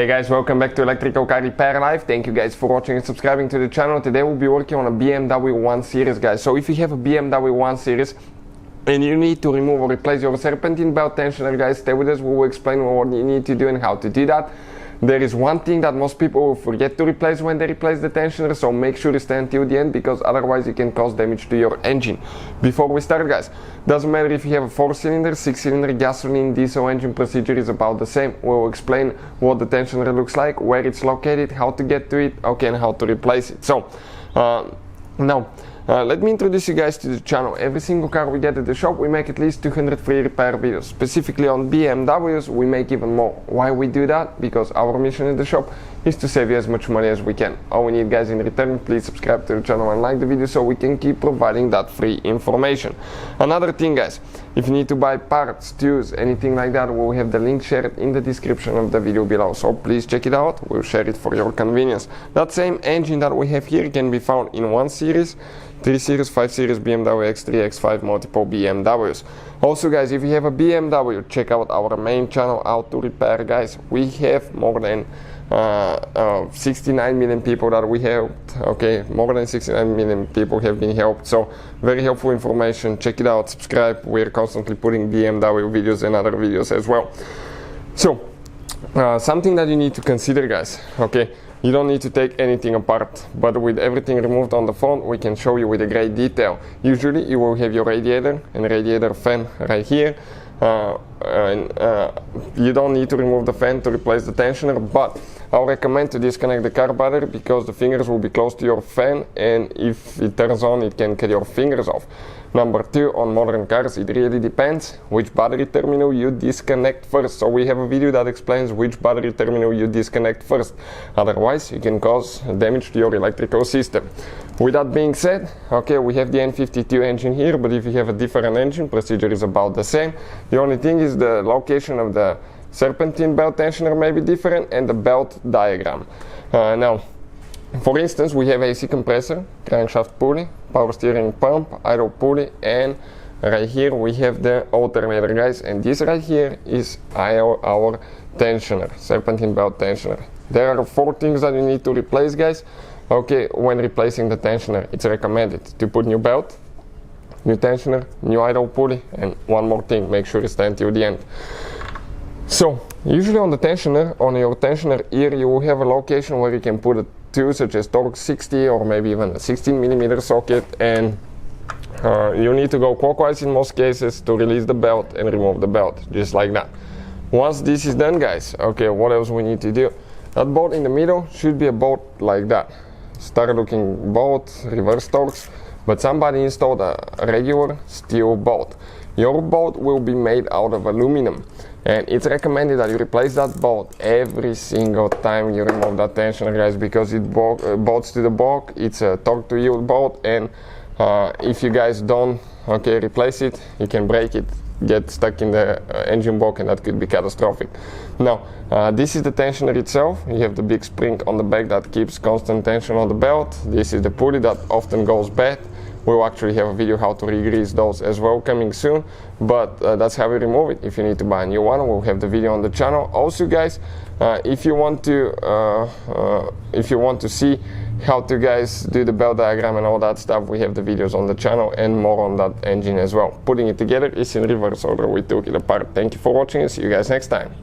Hey guys, welcome back to Electrical Car Repair Live. Thank you guys for watching and subscribing to the channel. Today we'll be working on a BMW 1 Series, guys. So if you have a BMW 1 Series and you need to remove or replace your serpentine belt tensioner, guys, stay with us. We will explain what you need to do and how to do that. There is one thing that most people will forget to replace when they replace the tensioner, so make sure you stay until the end, because otherwise you can cause damage to your engine. Before we start, guys, doesn't matter if you have a 4-cylinder, 6-cylinder, gasoline, diesel engine, procedure is about the same. We'll explain what the tensioner looks like, where it's located, how to get to it, okay, and how to replace it. So now let me introduce you guys to the channel. Every single car we get at the shop, we make at least 200 free repair videos. Specifically on BMWs, we make even more. Why we do that? Because our mission in the shop is to save you as much money as we can. All we need, guys, in return, please subscribe to the channel and like the video so we can keep providing that free information. Another thing, guys, if you need to buy parts, tools, anything like that, we'll have the link shared in the description of the video below. So please check it out. We'll share it for your convenience. That same engine that we have here can be found in 1 Series, 3 Series, 5 Series, BMW X3, X5, multiple BMWs. Also, guys, if you have a BMW, check out our main channel, How to Repair, guys. We have more than 69 million people that we helped. Okay, more than 69 million people have been helped. So very helpful information. Check it out, subscribe. We're constantly putting BMW videos and other videos as well. So something that you need to consider, guys, okay, you don't need to take anything apart, but with everything removed on the phone, we can show you with a great detail. Usually you will have your radiator and radiator fan right here. You don't need to remove the fan to replace the tensioner, but I'll recommend to disconnect the car battery, because the fingers will be close to your fan, and if it turns on, it can cut your fingers off. Number 2, on modern cars, it really depends which battery terminal you disconnect first. So we have a video that explains which battery terminal you disconnect first. Otherwise, you can cause damage to your electrical system. With that being said, okay, we have the N52 engine here, but if you have a different engine, procedure is about the same. The only thing is the location of the serpentine belt tensioner may be different, and the belt diagram. Now, for instance, we have AC compressor, crankshaft pulley, power steering pump, idle pulley, and right here we have the alternator, guys, and this right here is our tensioner, serpentine belt tensioner. There are 4 things that you need to replace, guys. Okay, when replacing the tensioner, it's recommended to put new belt, new tensioner, new idle pulley, and one more thing, make sure you stay until the end. So usually on the tensioner, on your tensioner ear, you will have a location where you can put a tool such as torque 60 or maybe even a 16mm socket, and you need to go clockwise in most cases to release the belt and remove the belt, just like that. Once this is done, guys, okay, what else we need to do? That bolt in the middle should be a bolt like that. Start looking bolt, reverse torques, but somebody installed a regular steel bolt. Your bolt will be made out of aluminum, and it's recommended that you replace that bolt every single time you remove that tensioner, guys, because it bolts to the block. It's a torque to yield bolt, and if you guys don't replace it, you can break it, get stuck in the engine block, and that could be catastrophic. Now, this is the tensioner itself. You have the big spring on the back that keeps constant tension on the belt. This is the pulley that often goes bad. We'll actually have a video how to re-grease those as well coming soon, but that's how we remove it. If you need to buy a new one, we'll have the video on the channel. Also, guys, if you want to see how to guys do the belt diagram and all that stuff, we have the videos on the channel and more on that engine as well. Putting it together is in reverse order we took it apart. Thank you for watching and see you guys next time.